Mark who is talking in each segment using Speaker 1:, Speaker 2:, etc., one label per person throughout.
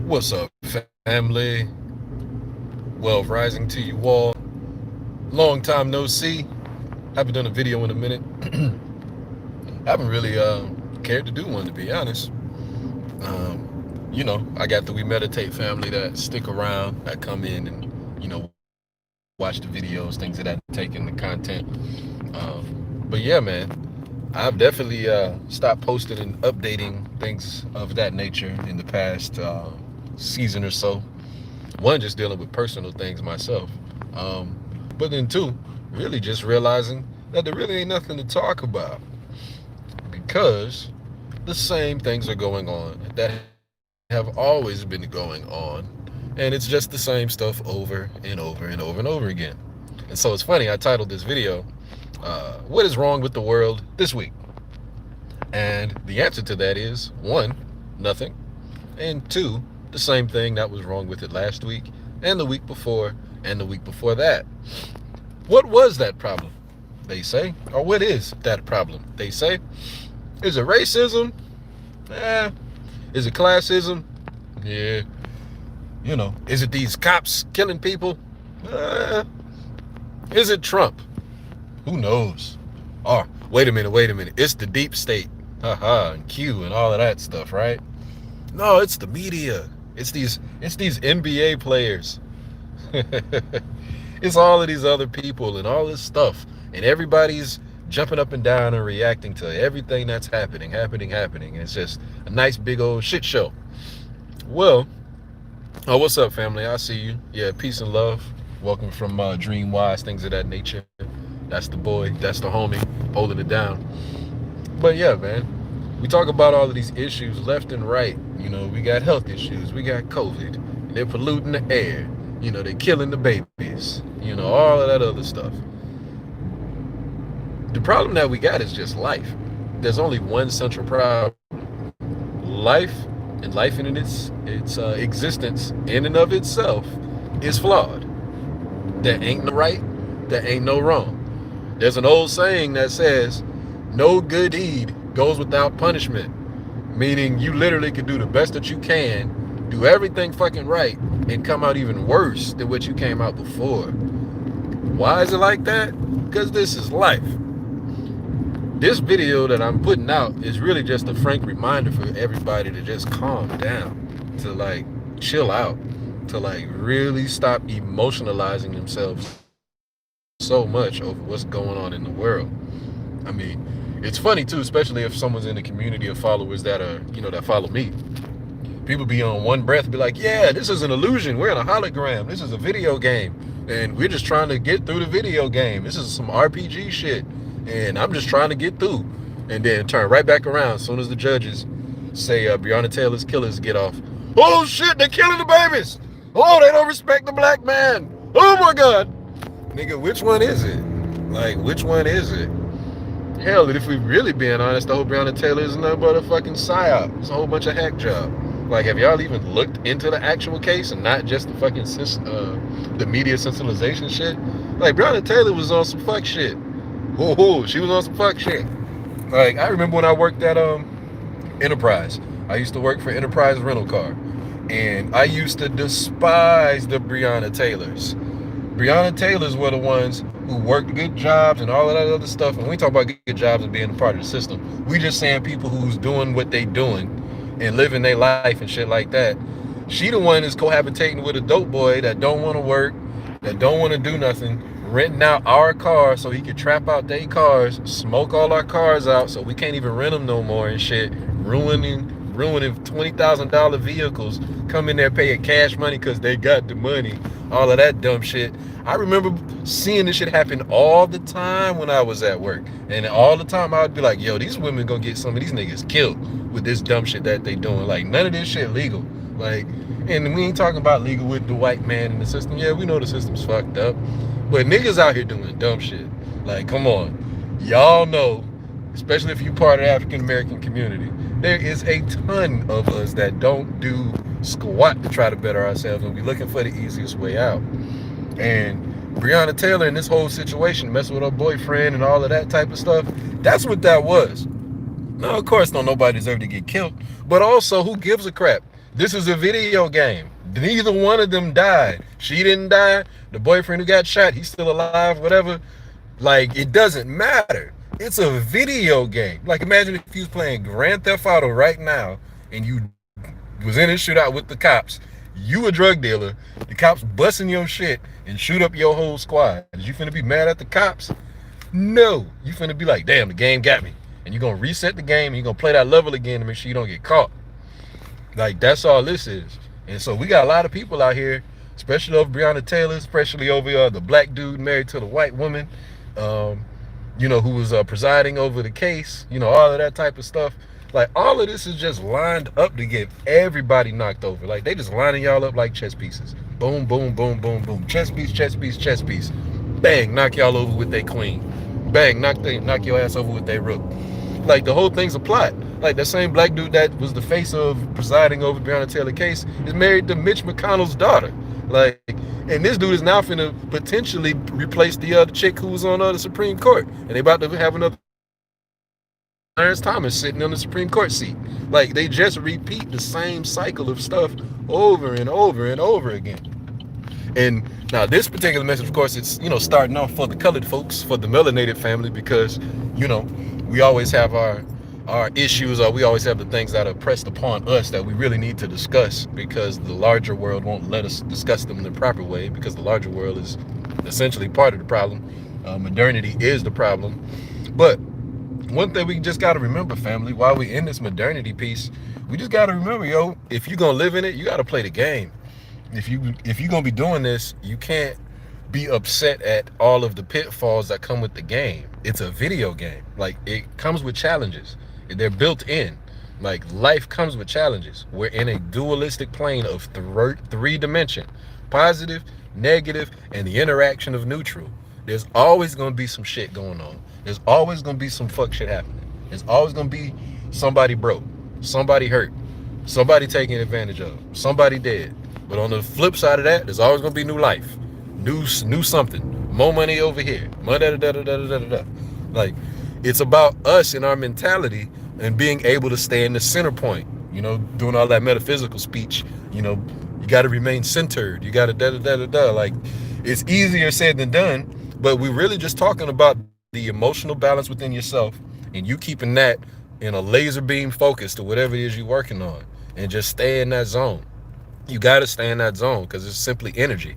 Speaker 1: What's up, family? Well, rising to you all. Long time no see. Haven't done a video in a minute. Haven't really cared to do one, to be honest. I got the We Meditate family that stick around, that come in and, watch the videos, things of that, take in the content. But yeah, man, I've definitely stopped posting and updating things of that nature in the past season or so. One, just dealing with personal things myself. Um, but then two, really just realizing that there really ain't nothing to talk about because the same things are going on that have always been going on. And it's just the same stuff over and over and over and over again. And so it's funny, I titled this video, What is Wrong with the World This Week? And the answer to that is one, nothing. And two, the same thing that was wrong with it last week and the week before and the week before that. What was that problem? They say. Or what is that problem? They say. Is it racism? Eh. Is it classism? Yeah. Is it these cops killing people? Eh. Is it Trump? Who knows? Or, wait a minute. It's the deep state. Haha, and Q and all of that stuff, right? No, it's the media. It's these NBA players. It's all of these other people and all this stuff. And everybody's jumping up and down and reacting to everything that's happening. It's just a nice big old shit show. Well, what's up, family? I see you. Yeah, peace and love. Welcome from Dream Wise, things of that nature. That's the boy, that's the homie, holding it down. But yeah, man, we talk about all of these issues left and right. We got health issues, we got COVID, they're polluting the air, they're killing the babies, all of that other stuff. The problem that we got is just life. There's only one central problem. Life and life in its existence in and of itself is flawed. There ain't no right, there ain't no wrong. There's an old saying that says, no good deed goes without punishment. Meaning you literally could do the best that you can, do everything fucking right, and come out even worse than what you came out before. Why is it like that? Because this is life. This video that I'm putting out is really just a frank reminder for everybody to just calm down, to chill out, to really stop emotionalizing themselves so much over what's going on in the world. I mean, it's funny too, especially if someone's in the community of followers that are, that follow me. People be on one breath, be like, yeah, this is an illusion. We're in a hologram. This is a video game. And we're just trying to get through the video game. This is some RPG shit. And I'm just trying to get through. And then turn right back around as soon as the judges say Breonna Taylor's killers get off. Oh shit, they're killing the babies. Oh, they don't respect the black man. Oh my God. Nigga, which one is it? Which one is it? Hell, if we really being honest, the whole Breonna Taylor is nothing but a fucking psyop. It's a whole bunch of hack job. Have y'all even looked into the actual case and not just the fucking the media sensationalization shit? Breonna Taylor was on some fuck shit. Oh, she was on some fuck shit. I remember when I worked at Enterprise. I used to work for Enterprise Rental Car, and I used to despise the Breonna Taylors. Breonna Taylors were the ones who worked good jobs and all of that other stuff. And when we talk about good jobs and being a part of the system, we just saying people who's doing what they doing and living their life and shit like that. She the one is cohabitating with a dope boy that don't want to work, that don't want to do nothing, renting out our cars so he could trap out their cars, smoke all our cars out so we can't even rent them no more and shit, ruining $20,000 vehicles, come in there paying cash money because they got the money, all of that dumb shit. I remember seeing this shit happen all the time when I was at work. And all the time I would be like, yo, these women gonna get some of these niggas killed with this dumb shit that they doing. None of this shit legal. And we ain't talking about legal with the white man in the system. Yeah, we know the system's fucked up. But niggas out here doing dumb shit. Come on. Y'all know, especially if you're part of the African American community, there is a ton of us that don't do squat to try to better ourselves and we looking for the easiest way out. And Breonna Taylor in this whole situation, messing with her boyfriend and all of that type of stuff, that's what that was. Now, of course, don't nobody deserve to get killed, but also, who gives a crap? This is a video game. Neither one of them died. She didn't die. The boyfriend who got shot, he's still alive, whatever. Like, it doesn't matter. It's a video game. Like, imagine if you was playing Grand Theft Auto right now and you was in a shootout with the cops. You a drug dealer. The cops busting your shit and shoot up your whole squad. Is you finna be mad at the cops? No. You finna be like, damn, the game got me. And you're gonna reset the game and you're gonna play that level again to make sure you don't get caught. Like, that's all this is. And so we got a lot of people out here, especially over Breonna Taylor, especially over the black dude married to the white woman, who was presiding over the case, all of that type of stuff. Like, all of this is just lined up to get everybody knocked over. Like, they just lining y'all up like chess pieces. Boom, boom, boom, boom, boom. Chess piece, chess piece, chess piece. Bang, knock y'all over with their queen. Bang, knock your ass over with their rook. Like, the whole thing's a plot. Like, that same black dude that was the face of presiding over the Breonna Taylor case is married to Mitch McConnell's daughter. Like, and this dude is now finna potentially replace the other chick who was on the Supreme Court. And they about to have another Clarence Thomas sitting on the Supreme Court seat. Like, they just repeat the same cycle of stuff over and over and over again. And now this particular message, of course, it's, starting off for the colored folks, for the melanated family, because, we always have our issues, or we always have the things that are pressed upon us that we really need to discuss, because the larger world won't let us discuss them in the proper way, because the larger world is essentially part of the problem. Modernity is the problem. But one thing we just got to remember, family, while we in this modernity piece, we just got to remember, if you're going to live in it, you got to play the game. If you're going to be doing this, you can't be upset at all of the pitfalls that come with the game. It's a video game. Like, it comes with challenges. They're built in. Like, life comes with challenges. We're in a dualistic plane of three dimension: positive, negative, and the interaction of neutral. There's always going to be some shit going on. There's always going to be some fuck shit happening. There's always going to be somebody broke, somebody hurt, somebody taking advantage of, somebody dead. But on the flip side of that, there's always going to be new life, new something, more money over here, Like, it's about us and our mentality and being able to stay in the center point, doing all that metaphysical speech. You got to remain centered. You got to Like, it's easier said than done, but we're really just talking about the emotional balance within yourself, and you keeping that in a laser beam focus to whatever it is you're working on, and just stay in that zone. You got to stay in that zone, because it's simply energy.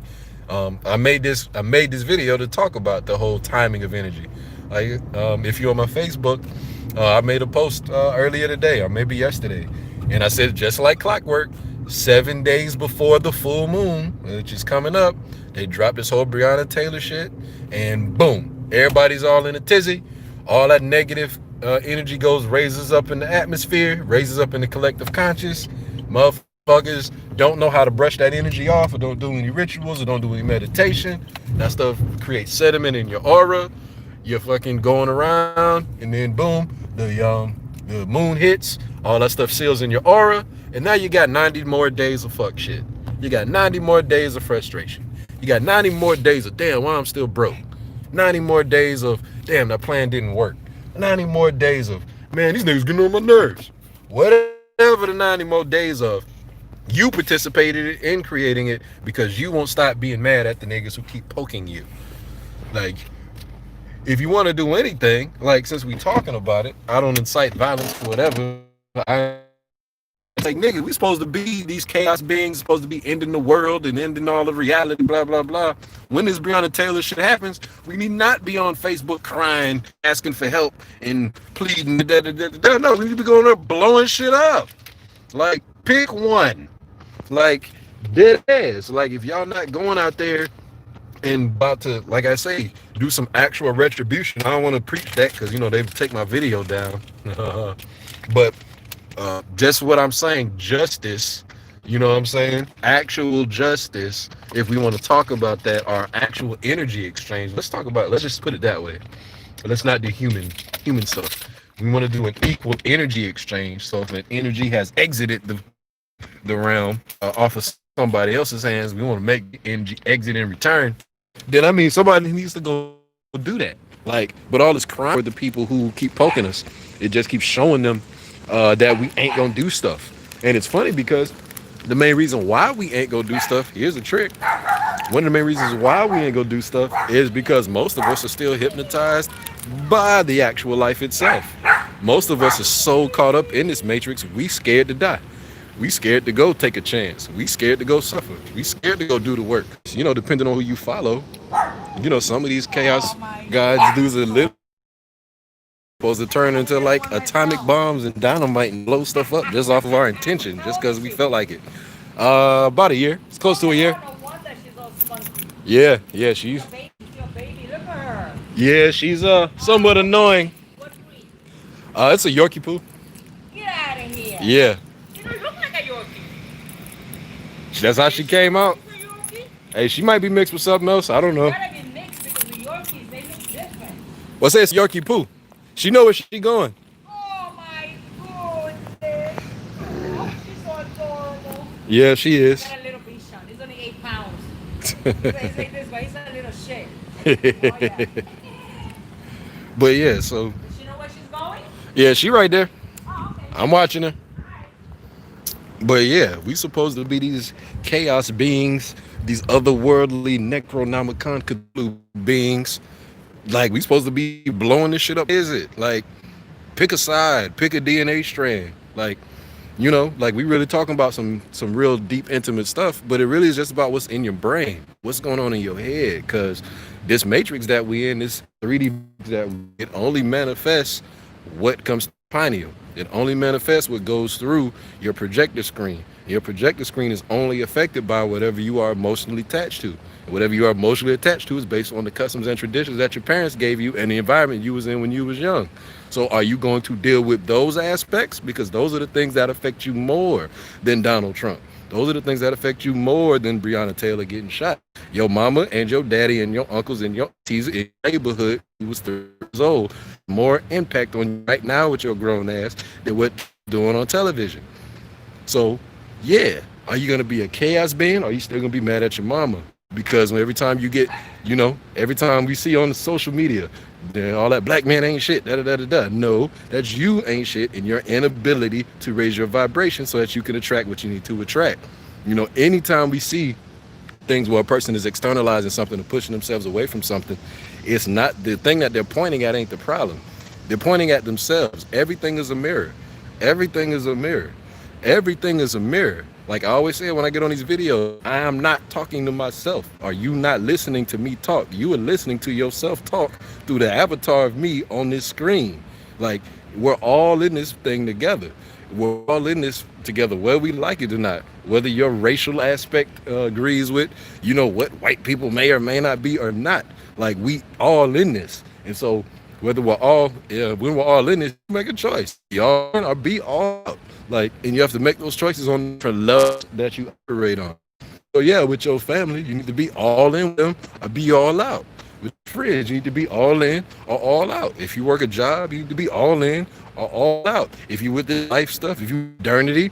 Speaker 1: I made this video to talk about the whole timing of energy. Like, if you're on my Facebook, I made a post earlier today, or maybe yesterday, and I said, just like clockwork, 7 days before the full moon, which is coming up, they dropped this whole Breonna Taylor shit, and boom, everybody's all in a tizzy. All that negative energy raises up in the atmosphere, raises up in the collective conscious. Motherfuckers don't know how to brush that energy off, or don't do any rituals, or don't do any meditation. That stuff creates sediment in your aura. You're fucking going around, and then boom, the moon hits. All that stuff seals in your aura, and now you got 90 more days of fuck shit. You got 90 more days of frustration. You got 90 more days of, damn, why I'm still broke. 90 more days of, damn, that plan didn't work. 90 more days of, man, these niggas getting on my nerves. Whatever the 90 more days of, you participated in creating it, because you won't stop being mad at the niggas who keep poking you. Like, if you want to do anything, like, since we talking about it, I don't incite violence for whatever. It's like, nigga, we supposed to be these chaos beings, supposed to be ending the world and ending all of reality, blah, blah, blah. When this Breonna Taylor shit happens, we need not be on Facebook crying, asking for help, and pleading. No, we need to be going up blowing shit up. Like, pick one. Like, dead ass. Like, if y'all not going out there and about to, like I say, do some actual retribution. I don't want to preach that, because, they take my video down. But just what I'm saying, justice, you know what I'm saying? Actual justice, if we want to talk about that, or actual energy exchange. Let's just put it that way. Let's not do human stuff. We want to do an equal energy exchange. So if an energy has exited the realm off of somebody else's hands, we want to make the energy exit in return, then I mean, somebody needs to go do that. Like, but all this crime for the people who keep poking us, it just keeps showing them that we ain't gonna do stuff. And it's funny, because The main reason why we ain't gonna do stuff, here's a trick. One of the main reasons why we ain't gonna do stuff is because most of us are still hypnotized by the actual life itself. Most of us are so caught up in this matrix, we scared to die. We scared to go take a chance. We scared to go suffer. We scared to go do the work. You know, depending on who you follow, you know, some of these chaos gods do a little supposed to turn into like atomic bombs and dynamite and blow stuff up just off of our intention, just because we felt like it. About a year. It's close to a year. Yeah, yeah, she's somewhat annoying. It's a Yorkie poo.
Speaker 2: Get out of here.
Speaker 1: Yeah,
Speaker 2: You don't look like a Yorkie.
Speaker 1: that's how she came out.
Speaker 2: Is it a Yorkie?
Speaker 1: Hey, she might be mixed with something else. I don't know.
Speaker 2: Gotta be mixed because the Yorkies, they look different.
Speaker 1: Well, say it's Yorkie poo. She know where she going.
Speaker 2: Oh my goodness. Oh, she's so adorable.
Speaker 1: Yeah, she is.
Speaker 2: Got a little bichon. He's only 8 pounds. He's like this, but he's a little shit. Oh, yeah.
Speaker 1: But yeah, so
Speaker 2: Does she know where she's going?
Speaker 1: yeah, she right there.
Speaker 2: Oh, okay.
Speaker 1: I'm watching her.
Speaker 2: Alright.
Speaker 1: But yeah, we supposed to be these chaos beings, these otherworldly Necronomicon Cthulhu beings. Like we supposed to be blowing this shit up. Is it? Like, pick a side, pick a DNA strand. Like, you know, like we really talking about some real deep, intimate stuff, but it really is just about what's in your brain, what's going on in your head. Because this matrix that we in, this 3D that it only manifests what comes pineal. It only manifests what goes through your projector screen. Your projector screen is only affected by whatever you are emotionally attached to. And whatever you are emotionally attached to is based on the customs and traditions that your parents gave you and the environment you was in when you was young. So are you going to deal with those aspects? Because those are the things that affect you more than Donald Trump. Those are the things that affect you more than Breonna Taylor getting shot. Your mama and your daddy and your uncles and your aunties in your neighborhood who was 3 years old, more impact on you right now with your grown ass than what you're doing on television. So, yeah, are you going to be a chaos being or are you still going to be mad at your mama? Because every time you get, you know, every time we see on the social media, all that black man ain't shit, da-da-da-da-da. No, that's you ain't shit and your inability to raise your vibration so that you can attract what you need to attract. You know, anytime we see things where a person is externalizing something and pushing themselves away from something, it's not the thing that they're pointing at ain't the problem. They're pointing at themselves. Everything is a mirror. Everything is a mirror. Everything is a mirror. Like I always say when I get on these videos, I am not talking to myself. Are you not listening to me talk? You are listening to yourself talk through the avatar of me on this screen. Like we're all in this thing together. We're all in this together, whether we like it or not. Whether your racial aspect agrees with, you know, what white people may or may not be or not. Like we all in this. And so whether we're all, when we're all in this, make a choice. Y'all in or be all out. Like, and you have to make those choices on the love that you operate on. So yeah, with your family, you need to be all in with them or be all out. With friends, you need to be all in or all out. If you work a job, you need to be all in or all out. If you with the life stuff, if you modernity,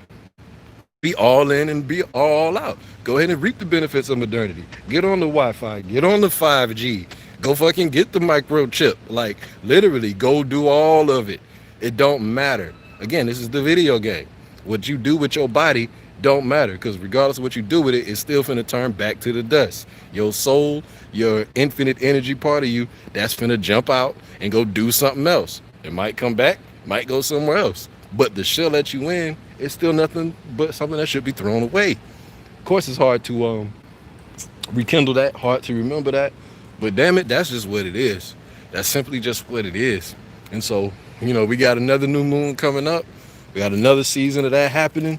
Speaker 1: be all in and be all out. Go ahead and reap the benefits of modernity. Get on the Wi-Fi, get on the 5G, go fucking get the microchip. Like literally go do all of it. It don't matter. Again, this is the video game. What you do with your body don't matter because regardless of what you do with it, it's still finna turn back to the dust. Your soul, your infinite energy part of you, that's finna jump out and go do something else. It might come back, might go somewhere else. But the shell that you in is still nothing but something that should be thrown away. Of course, it's hard to rekindle that, hard to remember that. But damn it, that's just what it is. That's simply just what it is. And so, you know, we got another new moon coming up. We got another season of that happening.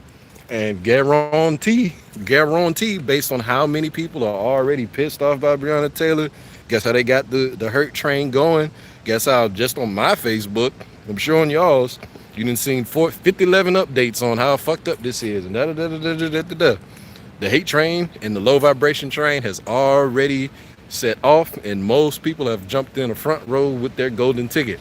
Speaker 1: And guarantee, based on how many people are already pissed off by Breonna Taylor, guess how they got the hurt train going? Guess how just on my Facebook, I'm sure on y'all's, you done seen 11 updates on how fucked up this is. And The hate train and the low vibration train has already set off, and most people have jumped in the front row with their golden ticket.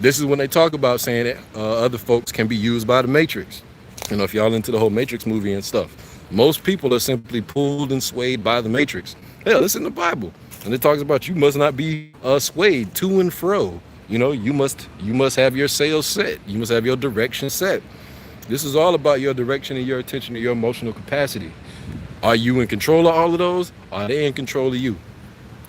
Speaker 1: This is when they talk about saying that other folks can be used by the Matrix. You know, if y'all into the whole Matrix movie and stuff, most people are simply pulled and swayed by the Matrix. Hell, it's in the Bible, and it talks about you must not be swayed to and fro. You know, you must have your sails set. You must have your direction set. This is all about your direction and your attention and your emotional capacity. Are you in control of all of those? Are they in control of you?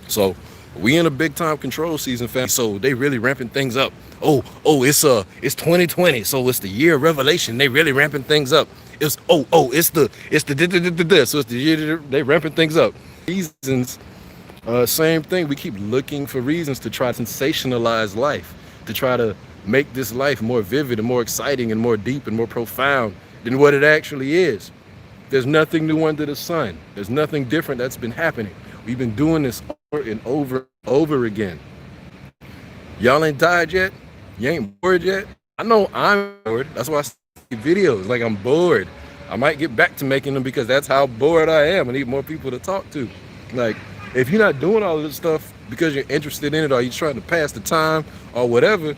Speaker 1: So we in a big time control season, fam. So they really ramping things up. It's 2020, so it's the year of revelation. They really ramping things up. So it's the year they ramping things up. Reasons, same thing. We keep looking for reasons to try to sensationalize life, to try to make this life more vivid and more exciting and more deep and more profound than what it actually is. There's nothing new under the sun. There's nothing different that's been happening. We've been doing this over and over again. Y'all ain't died yet? You ain't bored yet? I know I'm bored. That's why I see videos. Like, I'm bored. I might get back to making them because that's how bored I am. I need more people to talk to. Like, if you're not doing all of this stuff because you're interested in it or you're trying to pass the time or whatever,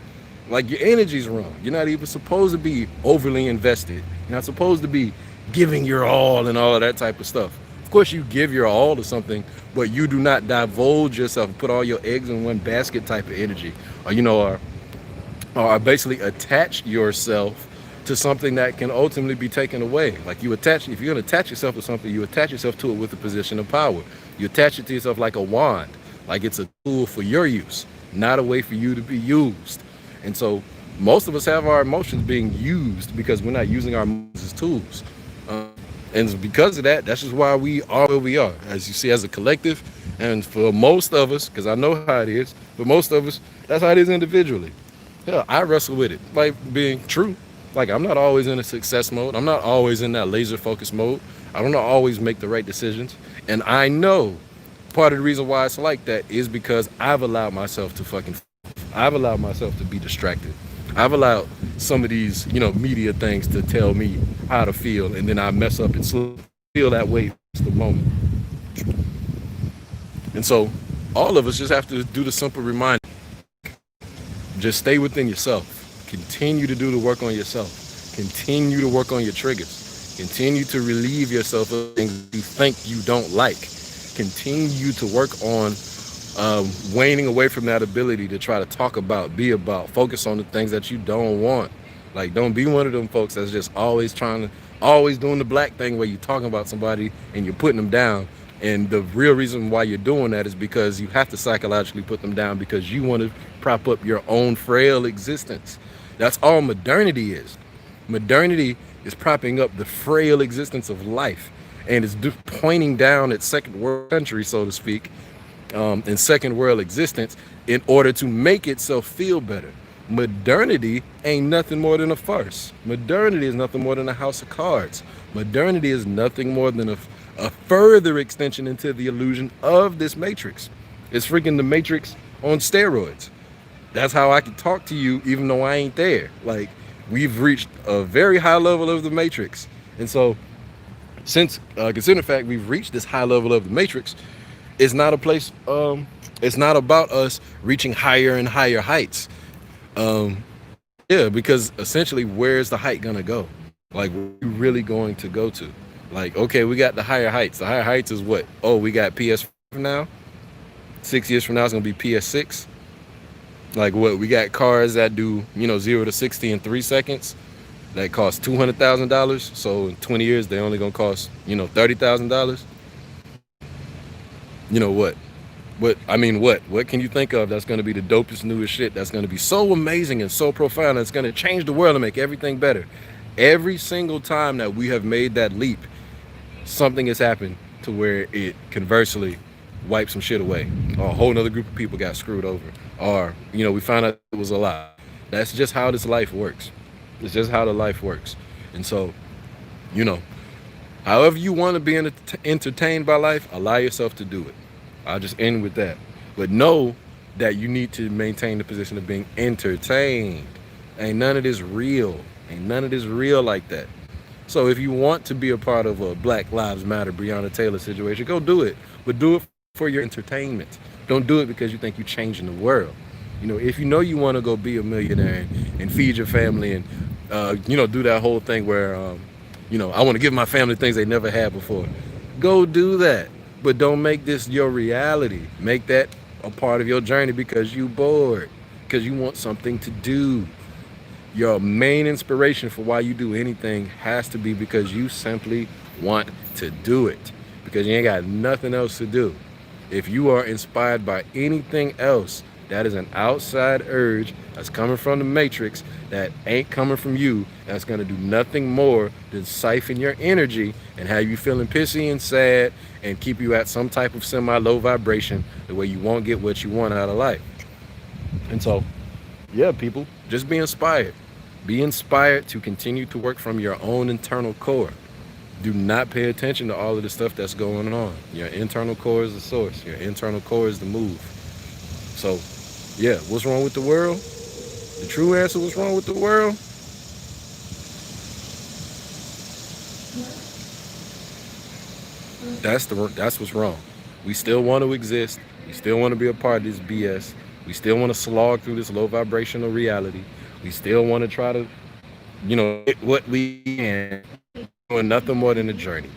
Speaker 1: like, your energy's wrong. You're not even supposed to be overly invested. You're not supposed to be giving your all and all of that type of stuff. Of course, you give your all to something, but you do not divulge yourself and put all your eggs in one basket type of energy, or basically attach yourself to something that can ultimately be taken away. Like, if you're gonna attach yourself to something, you attach yourself to it with a position of power. You attach it to yourself like a wand, like it's a tool for your use, not a way for you to be used. And so most of us have our emotions being used because we're not using our emotions as tools. And because of that, that's just why we are where we are, as you see, as a collective. And for most of us, because I know how it is, for most of us, that's how it is individually. Yeah, I wrestle with it, like being true. Like, I'm not always in a success mode. I'm not always in that laser focus mode. I don't always make the right decisions. And I know part of the reason why it's like that is because I've allowed myself to be distracted. I've allowed some of these, media things to tell me how to feel, and then I mess up and feel that way for the moment. And so all of us just have to do the simple reminder. Just stay within yourself. Continue to do the work on yourself. Continue to work on your triggers. Continue to relieve yourself of things you think you don't like. Continue to work on waning away from that ability to try to talk about, be about, focus on the things that you don't want. Like, don't be one of them folks that's just always doing the black thing where you're talking about somebody and you're putting them down. And the real reason why you're doing that is because you have to psychologically put them down because you want to prop up your own frail existence. That's all modernity is. Modernity is propping up the frail existence of life, and it's pointing down at second world country, so to speak, in second world existence in order to make itself feel better. Modernity ain't nothing more than a farce. Modernity is nothing more than a house of cards. Modernity is nothing more than a further extension into the illusion of this matrix. It's freaking the matrix on steroids. That's how I can talk to you even though I ain't there. Like, we've reached a very high level of the matrix. And so, since considering the fact we've reached this high level of the matrix, it's not a place, it's not about us reaching higher and higher heights. Because essentially, where's the height gonna go? Like, where are you really going to go to? Like, okay, we got the higher heights. The higher heights is what? Oh, we got PS5 now. 6 years from now, it's gonna be PS6. Like, what? We got cars that do, 0 to 60 in 3 seconds. That cost $200,000. So in 20 years, they're only gonna cost, $30,000. What can you think of that's going to be the dopest, newest shit that's going to be so amazing and so profound that's going to change the world and make everything better? Every single time that we have made that leap, something has happened to where it conversely wiped some shit away, or a whole nother group of people got screwed over, or we found out it was a lie. That's just how this life works. It's just how the life works. And so, however you want to be entertained by life, allow yourself to do it. I'll just end with that. But know that you need to maintain the position of being entertained. Ain't none of this real. Ain't none of this real like that. So if you want to be a part of a Black Lives Matter Breonna Taylor situation, go do it. But do it for your entertainment. Don't do it because you think you're changing the world. If you want to go be a millionaire and feed your family and, do that whole thing where, I want to give my family things they never had before. Go do that. But don't make this your reality. Make that a part of your journey because you're bored, because you want something to do. Your main inspiration for why you do anything has to be because you simply want to do it, because you ain't got nothing else to do. If you are inspired by anything else, that is an outside urge that's coming from the matrix that ain't coming from you. That's going to do nothing more than siphon your energy and have you feeling pissy and sad and keep you at some type of semi-low vibration the way you won't get what you want out of life. And so, yeah, people, just be inspired. Be inspired to continue to work from your own internal core. Do not pay attention to all of the stuff that's going on. Your internal core is the source. Your internal core is the move. So, yeah, what's wrong with the world? The true answer, what's wrong with the world? That's what's wrong. We still want to exist. We still want to be a part of this BS. We still want to slog through this low vibrational reality. We still want to try to, get what we can, doing nothing more than a journey.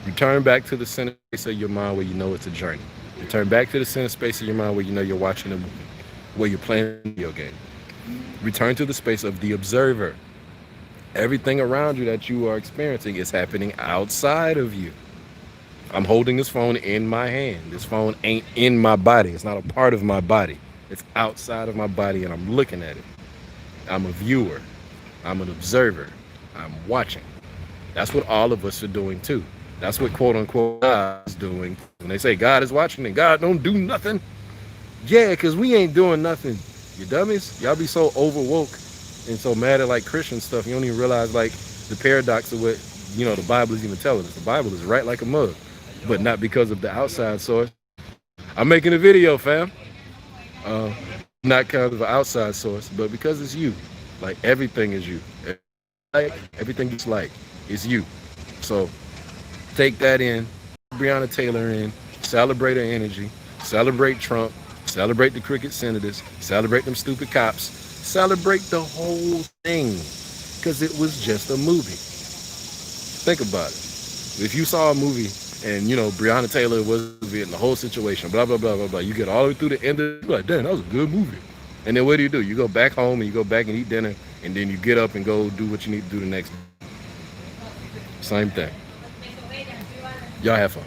Speaker 1: Return back to the center space of your mind where you know it's a journey. Return back to the center space of your mind where you know you're watching a movie, where you're playing a video game. Return to the space of the observer. Everything around you that you are experiencing is happening outside of you. I'm holding this phone in my hand. This phone ain't in my body. It's not a part of my body. It's outside of my body, and I'm looking at it. I'm a viewer. I'm an observer. I'm watching. That's what all of us are doing too. That's what quote unquote God is doing. When they say God is watching and God don't do nothing. Yeah, because we ain't doing nothing. You dummies. Y'all be so overwoke and so mad at like Christian stuff. You don't even realize like the paradox of what, the Bible is even telling us. The Bible is right like a mug, but not because of the outside source. I'm making a video, fam. Not because of an outside source, but because it's you. Like everything is you. Everything is like is you. So take that in, Breonna Taylor in, celebrate her energy, celebrate Trump, celebrate the crooked senators, celebrate them stupid cops, celebrate the whole thing, because it was just a movie. Think about it. If you saw a movie and, Breonna Taylor was in the whole situation, blah, blah, blah, blah, blah, you get all the way through the end of it, you're like, damn, that was a good movie. And then what do? You go back home and you go back and eat dinner, and then you get up and go do what you need to do the next day. Same thing. Y'all have fun.